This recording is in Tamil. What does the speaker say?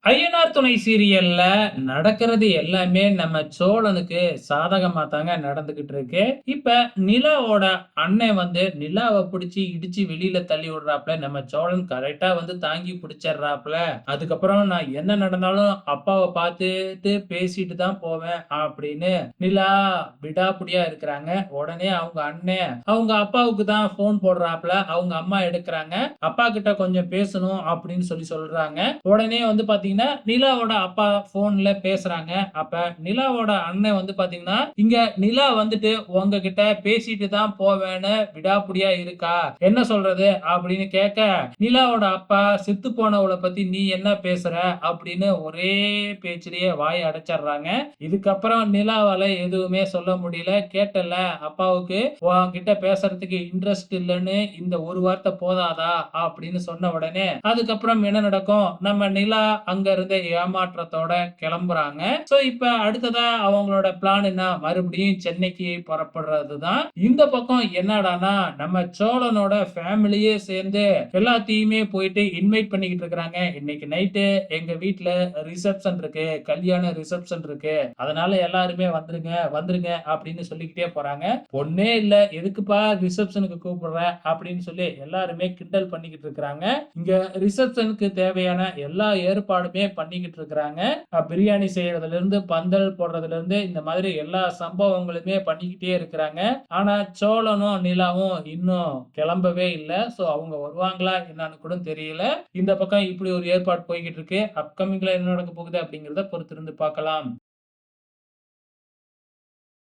ஐயனார் துணை சீரியல்ல நடக்கிறது எல்லாமே நம்ம சோழனுக்கு சாதகமா தாங்க நடந்துகிட்டு இருக்கு. இப்ப நிலாவோட அண்ணன் நிலாவ புடிச்சு இடிச்சு வெளியில தள்ளி விடுறாப்ல. நம்ம சோழன் கரெக்ட்டா தாங்கி பிடிச்சர்றாப்ல. அதுக்கப்புறம் நான் என்ன நடந்தாலும் அப்பாவ பார்த்துட்டு பேசிட்டு தான் போவேன் அப்படின்னு நிலா விடாப்புடியா இருக்கிறாங்க. உடனே அவங்க அண்ணன் அவங்க அப்பாவுக்கு தான் ஃபோன் போடுறாப்ல. அவங்க அம்மா எடுக்குறாங்க. அப்பா கிட்ட கொஞ்சம் பேசணும் அப்படின்னு சொல்றாங்க. உடனே பார்த்தீங்கன்னா நிலாவோட அப்பா போன்ல பேசுறாங்க. அப்ப நிலாவோட அண்ணன் பாத்தீங்கன்னா, இங்க நிலா உங்ககிட்ட பேசிட்டு தான் போவேன்னு விடாப்புடியா இருக்கா. என்ன சொல்றது அப்படின்னு கேட்க, நிலாவோட அப்பா செத்து போனவள பத்தி நீ என்ன பேசுற அப்படின்னு ஒரே பேச்சிலேயே வாய அடைச்சிடுறாங்க. இதுக்கப்புறம் நிலாவால எதுவுமே சொல்ல முடியல. கேட்டல அப்பாவுக்கு உன்கிட்ட பேசுறதுக்கு இன்ட்ரெஸ்ட் இல்லன்னு இந்த ஒரு வார்த்தை போதாதா அப்படின்னு சொன்ன உடனே அதுக்கப்புறம் என்ன நடக்கும்? நம்ம நிலா அங்க இருந்து ஏமாற்றத்தோட கிளம்புறாங்க. சோ இப்ப அடுத்ததா அவங்களோட பிளான் என்ன? மறுபடியும் சென்னைக்கு புறப்படுறதுதான். இந்த பக்கம் என்னடான்னா நம்ம சோழனோட ஃபேமிலியே சேர்ந்து எல்லாத்தையுமே போயிட்டு இன்வைட் பண்ணிக்கிட்டு இருக்காங்க. இன்னைக்கு நைட்டு எங்க வீட்ல ரிசப்ஷன் இருக்கு. கல்யாண ரிசப்ஷன் இருக்கு. அதனால எல்லாருமே வந்துருங்க வந்துருங்க அப்படின்னு சொல்லிக்கிட்டே போறாங்க. பொண்ணே இல்ல எதுக்குப்பா ரிசப்ஷனுக்கு கூப்பிடுற அப்படின்னு சொல்லி எல்லாருமே கிண்டல் பண்ணிக்கிட்டு இருக்காங்க. இங்க ரிசப்ஷனுக்கு தேவையான எல்லா ஏற்பாடுமே பண்ணிக்கிட்டு இருக்கிறாங்க. பிரியாணி செய்யறதுல இருந்து பந்தல் போடுறதுல இருந்து இந்த மாதிரி எல்லா சம்பவங்களுமே பண்ணிக்கிட்டே இருக்கிறாங்க. ஆனா சோழனும் நிலாவும் இன்னும் கிளம்பவே இல்ல. சோ அவங்க வருவாங்களா என்னன்னு கூட தெரியல. இந்த பக்கம் இப்படி ஒரு ஏற்பாடு போய்கிட்டு இருக்கு. அப்கமிங்ல என்ன நடக்க போகுது அப்படிங்கறத பொறுத்திருந்து பார்க்கலாம்.